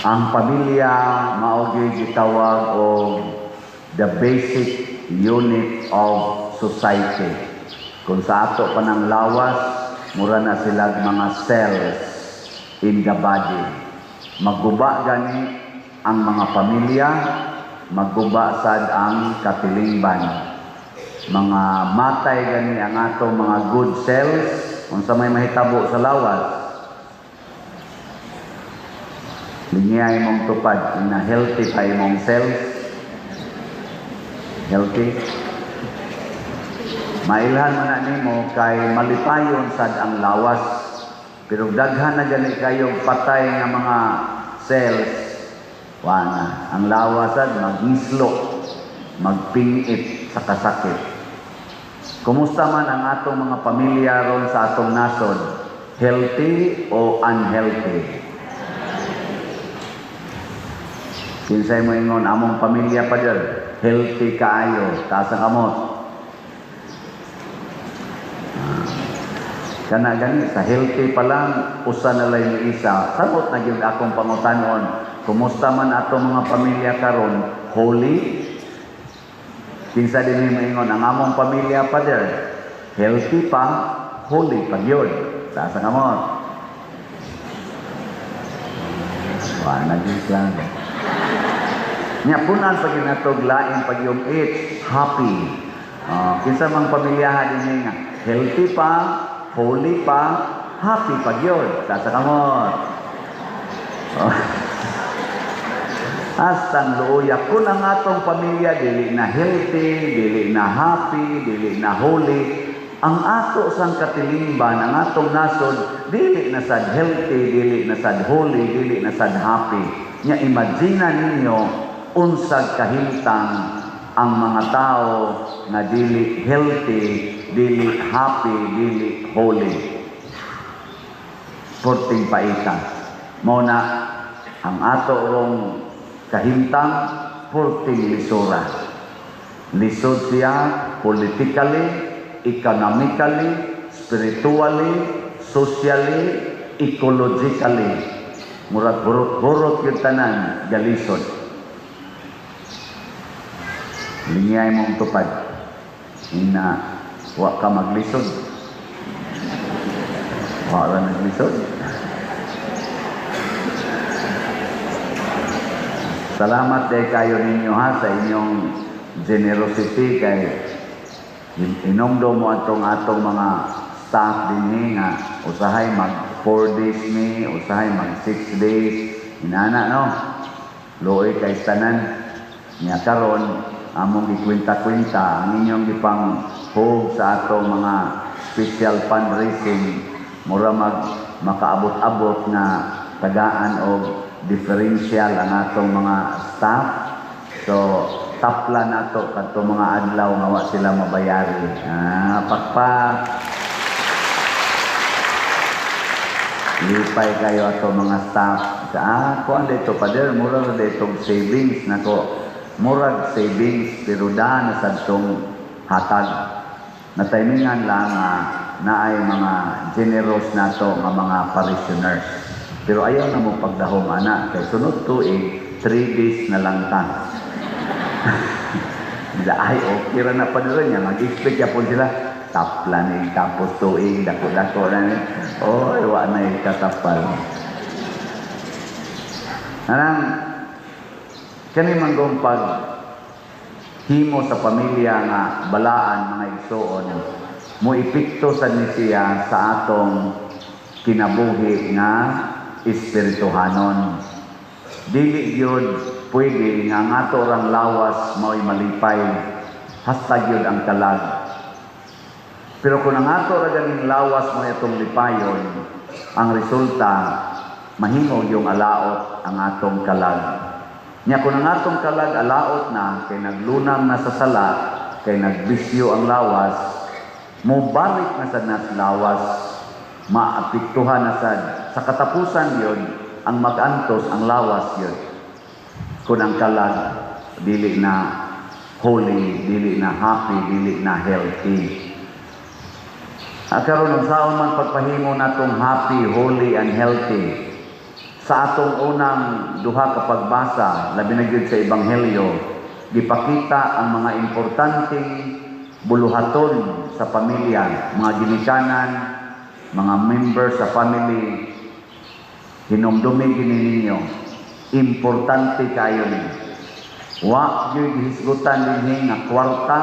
Ang pamilya mao gyud gitawag og the basic unit of society. Kung sa ato pa ng lawas, mura na sila mga cells in the body. Magguba gani ang mga pamilya, magguba sad ang katilingban. Mga matay gani ang atong mga good cells, unsa may mahitabo sa lawas. Linya imong tupad, na healthy pa imong cells. Healthy. Mailhan man na nimo kay malipayon sad ang lawas. Pero daghan na gani kayong patay nga mga cells. Wana, ang lawas sad magislo, magpingit sa kasakit. Kumusta man ang atong mga pamilya ron sa atong nasod? Healthy o unhealthy? Kinsay mo ingon among pamilya pa dyan, healthy kaayo, taas ang kamot. Kana gani sa healthy pa lang, usa na lang yung isa. Sabot na gyud akong pangutanon, kumusta man atong mga pamilya karon? Holy? Kinsa din mo ingon ang among pamilya pa dyan, healthy pa, holy pa gyud. Taas ang kamot. Wala gyud lang. Nya punan pag ginatog lain pag yung it happy. Kinsa mang pamilyahan din nga healthy pa, holy pa, happy pa gyud. Sa kamot. Astang luoya kun ang atong pamilya dili na healthy, dili na happy, dili na holy, ang ato sang katilingban, ang atong nasod dili na sad healthy, dili na sad holy, dili na sad happy. Nya imagine ninyo unsag kahimtang ang mga tao na dili healthy, dili happy, dili holy. Porting paita. Mao na ang ato rong kahimtang porting lisura. Lisod siya politically, economically, spiritually, socially, ecologically. Murag hurot-hurot yung tanan galisod. Linyay mong tupad. Ina, wa ka maglisod. Wa ka naglisod. Salamat day kayo ninyo ha sa inyong generosity kay inomdo mo atong mga staff din nga usahay mag 4 days ni, usahay mag 6 days. Inana no. Luoy kay tanan niya karon among gikwenta-kwenta ang inyong gipang hug sa atong mga special fundraising mura makaabot-abot na tagaan o differential ang atong mga staff. So tapla nato kadto mga adlaw nga wa sila mabayari. Pakpak. Lipay kayo ato mga staff. Kuan dito pader mura dito savings nako. Murag savings pero daan sa itong hatag. Natimingan lang na ay mga generous na ito ng mga parishioners. Pero ayaw na mo pagdahong anak. Kaya sunod tuig, 3 days na lang ta. Ay, okay ra na pa doon niya. Mag-expect ya po sila. Tapla ni tapos tuig, dako-dako na ni. Oh, iwa na yung katapal. Anang, kani manggong pag himo sa pamilya nga balaan mga igsoon mo ipikto sa siya sa atong kinabuhi nga espirituhanon. Dili gyud pwede nga ang ato rang lawas mao'y malipay hasta gyud ang kalag. Pero kung ang ato ra ganing lawas mo itong lipayon, ang resulta mahimo yung alaot ang atong kalag. Nya kung ang atong kalag alaot na, kay naglunang na sa sala, kay nagbisyo ang lawas, mo balik na sa nas lawas, maapektuhan na sad. Sa katapusan yun, ang mag-antos, ang lawas yun. Kung ang kalag, dili na holy, dili na happy, dili na healthy. At karon ang saon man pagpahimo natong happy, holy, and healthy, Sa atong unang duha ka pagbasa, labi na gyud sa Ebanghelyo, gipakita ang mga importanteng buluhaton sa pamilya, mga ginikanan, mga member sa family, hinumdumi gini ninyo, importante kayo ni. Wa gyud gihisgutan dinhi nga kwarta,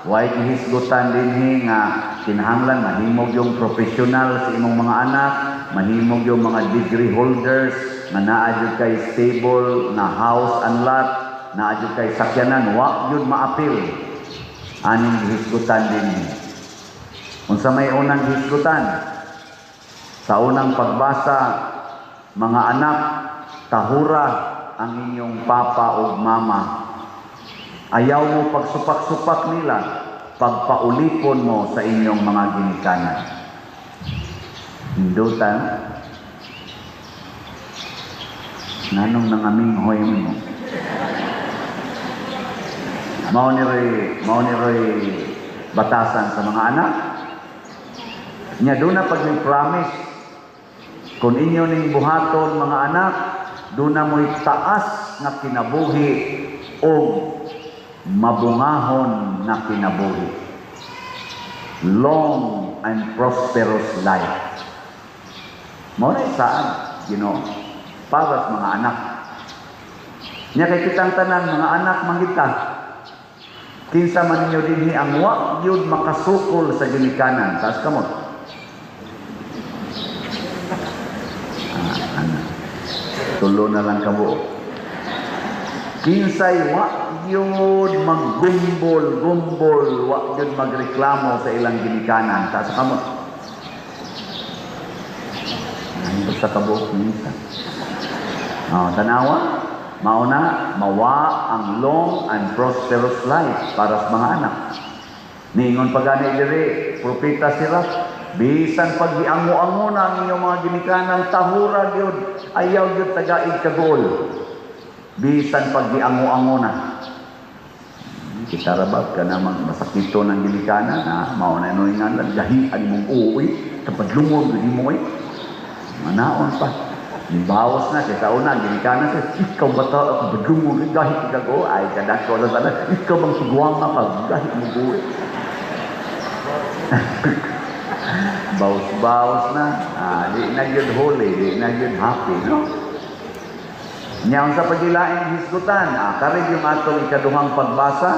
wa gihisgutan dinhi nga kinahanglan mahimog yung professional sa imong mga anak, mahimog yung mga degree holders nga naa jud kay stable na house and lot, naa jud kay sakyanan, wa gyud maapil. Aning gihisgutan dinhi. Unsa may unang gihisgutan? Sa unang pagbasa, mga anak, tahura ang inyong papa o mama. Ayaw mo pagsupak-supak nila, pagpaulipon mo sa inyong mga ginikanan. Hindutan, nanong nangaminghoy mo. Mao ni Roy batasan sa mga anak. Nya doon na pag may promise, kung inyo ning buhaton mga anak, doon na mo'y taas na kinabuhi o mabungahon na kinabuhi. Long and prosperous life. Mao na saan, para sa mga anak. Nya kay kitang tanan mga anak mangita. Kinsa man ninyo dinhi ang wa gyud makasukol sa ginikanan, taas kamot. Tulo na lang kamo. Kinsay wa gyud maggumbol, wa gyud magreklamo sa ilang ginikanan, taas kamot. Ano sa kabuok minsan? Tanawa. Mauna, mawa ang long and prosperous life para sa mga anak. Ningon pa gani diri, propeta sila, bisan pag giango-ango na ang inyong mga ginikanan, tahura gyud, ayaw gyud tagaig kagol. Bisan pag giango-ango na. Kita rabag ka namang masakito ng ginikanan, mauna no nga gahian mong uwi, kapag lungod mo manaon pa. Bawas na, kita una, ginikanan siya, ikaw bata, ako bagong mo, gahit ikaw, ay, kadako na sana, ikaw bang siguang ka, gahit mo buwi. Bawas-bawas na, di na yun holy, di na yun happy, no? Nyaon sa pagilaing hisgutan, karig yung atong ikaduhang pagbasa,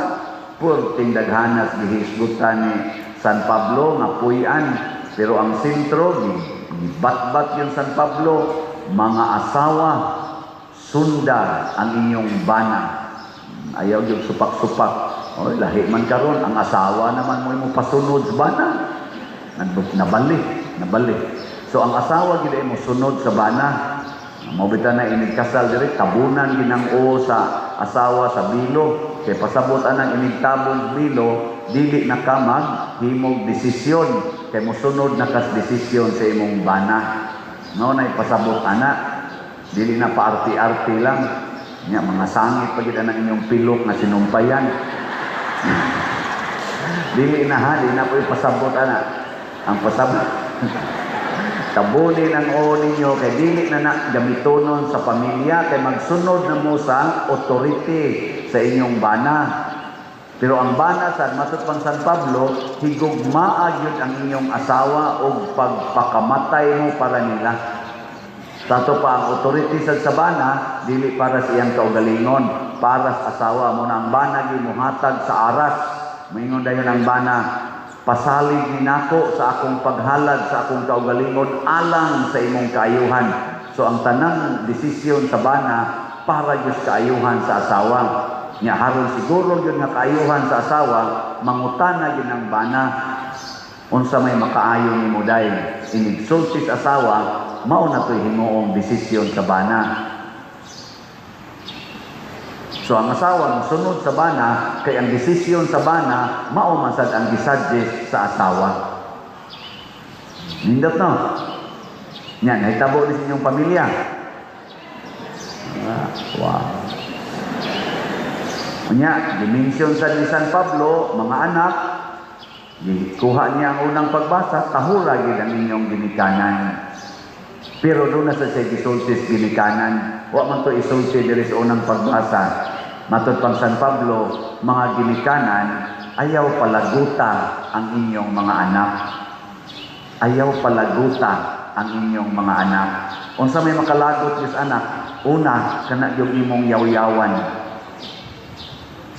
pur tindaghanas gihisgutan ni San Pablo, nga puyan, pero ang sentro, bat-bat yung San Pablo, mga asawa, sunda ang inyong bana. Ayaw yung supak-supak. O, lahi man karon ang asawa naman mo pasunod sa bana. Nabalik. So, ang asawa gina mo sunod sa bana. Mabita na inigkasal diri, tabunan ginang-o sa asawa sa bilo. Kaya pasabutan ang inigtabon bilo, dili na kamag, himog desisyon. Kaya mo sunod na kas desisyon sa imong bana. No, na ipasabot anak, dili na paarti-arti lang. Nya mga sangit pagid ang inyong pilok na sinumpayan. Dili na po ipasabot anak. Ang pasabot. Tabunin ang o ninyo kay dili na gamitonon sa pamilya kay magsunod na mo sa authority sa inyong bana. Pero ang bana sa matud pang San Pablo, higugmaa gyud ang inyong asawa og pagpakamatay mo para nila. Tato pa ang authority sa bana, dili para sa iyang kaugalingon, para sa asawa mo na ang bana gimuhatag sa aras. Moingon dayon ang bana, pasalig ni nako sa akong paghalad sa akong kaugalingon alang sa imong kaayuhan. So ang tanang desisyon sa bana para gyud kaayuhan sa asawa. Nya haron siguro yun nga kaayuhan sa asawa, mangutana yun ang bana. Unsa may makaayo ni mo dahil inigsulti sa asawa, mao na to'y himuong desisyon sa bana. So ang asawa sunod sa bana, kay ang desisyon sa bana, mao man sad ang gisuggest sa asawa. Nindot no? Nya, nahitabo din sa inyong pamilya. Wow. Nya, dimension sa ni San Pablo, mga anak, kuha niya ang unang pagbasa, tahura gid ang inyong ginikanan. Pero doon na sa siya gisultis ginikanan. Wa man to isulti diri sa unang pagbasa. Matod pang San Pablo, mga ginikanan, ayaw palaguta ang inyong mga anak. Ayaw palaguta ang inyong mga anak. Unsa may makalagot yus anak? Una, kana yung imong yaw-yawan.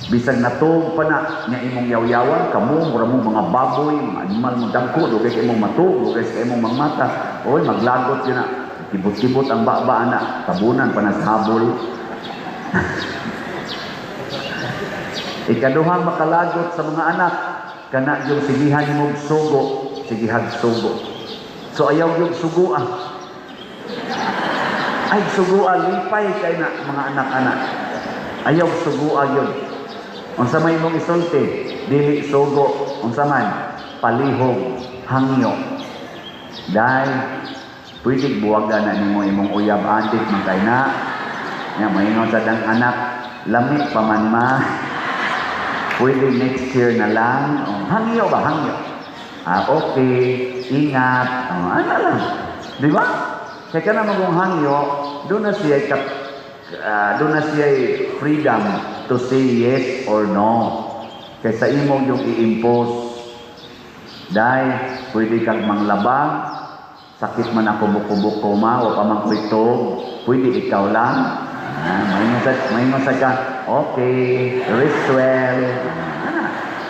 Bisag natug pa na nga imong yaw-yawan, kamo, mura mo mga baboy, mga animal mo dangko, dugay ka imong matug, dugay ka imong mangmata. Oy, maglagot yun na. Kibot-kibot ang baba na, tabunan pa na sa habol. Ikaduhang makalagot sa mga anak, kana yung sigihan mo sugo, sigihag sugo. So ayaw yung sugoa. Ay sugoa, lipay kay na mga anak-anak. Ayaw sugoa yun. Unsa may mong isulti, dili sugo, unsa man, palihog, hangyo. Dahil, pwede buwaga na nimo imong uyab antik magkay na. Nga, maingon sa dang anak, lamig pa man ma. Pwede next year na lang. Oh, hangyo ba? Hangyo. Okay. Ingat. Oh, ano lang. Di ba? Kaya ka na magong hangyo, doon na siya freedom to say yes or no. Kaysa imo yung i-impose. Dahil pwede kang manglabang, sakit man ako buko-buko ma, o pamangkwitog, pwede ikaw lang. May masaka, okay, rest well.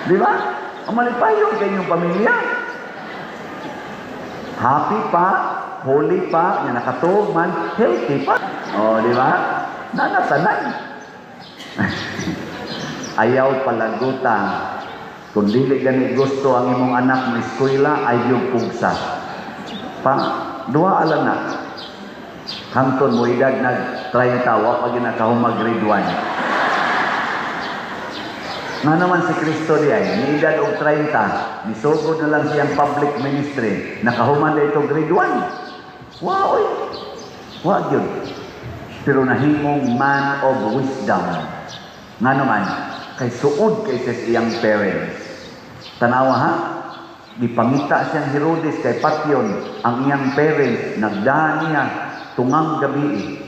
Di ba? Umalipayon kayo yung pamilya. Happy pa, holy pa, yan nakatog man, healthy pa. O, di ba? Nanasanay. Ayaw palagutan. Kung dili gani gusto ang imong anak mo eskwela, ayaw pugsa. Dua alam na. Hangtod mo edad nag-30, pag ginakahumag grade 1. Nga naman si Kristo di ay, ni edad og 30, nisugod na lang siyang public ministry, nakahuman na ito grade 1. Wow, oy. Wa yun. Pero nahimong man of wisdom. Nga naman, kay suod kay sa iyang parents. Tanawa ha? Gipangita siyang Herodes kay Patyon, ang iyang parents, nagdaan niya, tungang gabi.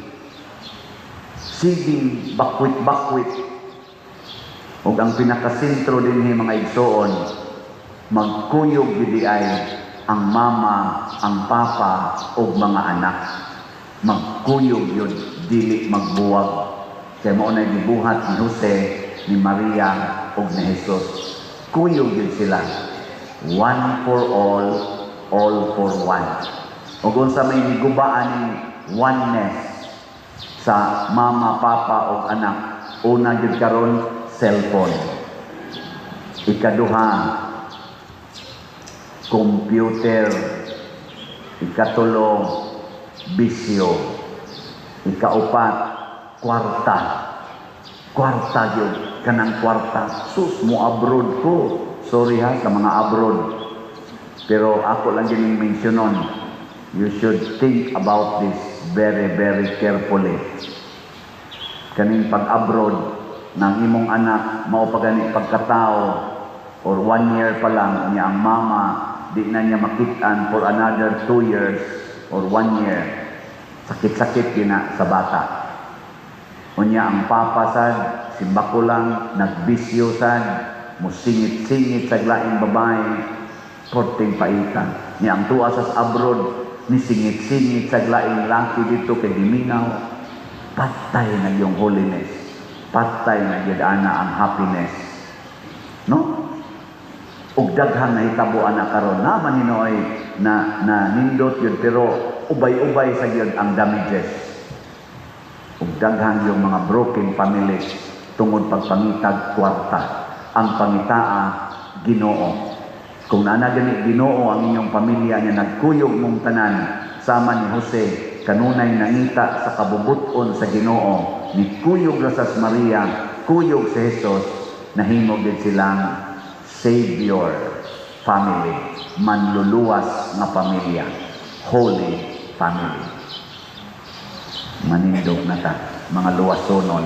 Siging bakwit-bakwit. O ang pinakasentro din mga igsoon, magkuyog bidiay ang mama, ang papa, o mga anak. Magkuyog yun, dili magbuwag. Kaya maunay gibuhat ni Jose, ni Maria, o ni Jesus. Kuyog yun sila. One for all for one. O kung sa may gubaan ng oneness sa mama, papa, o anak, una yun karon cellphone. Ikaduha, computer. Ikatulo, bisyo. Ikaupat, kwarta. Kwarta yun. Kanang kwarta. Sus, mo abroad ko. Sorry ha, sa mga abroad. Pero ako lang yung mentionon. You should think about this very, very carefully. Kaning pag-abroad ng imong anak, maupagani pagkatao, or 1 year pa lang, niya ang mama, di na niya makitaan for another 2 years or 1 year. Sakit-sakit yun na sa bata. Unya ang papa sad, simbako lang, nagbisyo sad, musingit-singit sa glaing babae, korting paitan. Niya ang tuwa sa abroad, ni singit-singit sa glaing laki dito kay Diminaw, patay na yung holiness. Patay na yun ana ang happiness. No? Ug daghang nahitabuan na karon na maninoy na nindot yun, pero ubay-ubay sa yun ang damages. Ug daghang yung mga broken families tungod pagpangitag kwarta. Ang pangitaa, Ginoo. Kung naana gani Ginoo ang inyong pamilya niya, nagkuyog mong tanan sama ni Jose, kanunay nangita sa kabubuton sa Ginoo, ni kuyog rasas Maria, kuyog si Jesus, nahimog din silang Savior family, manluluwas nga pamilya, holy family. Manindog na ta, mga luwasonon.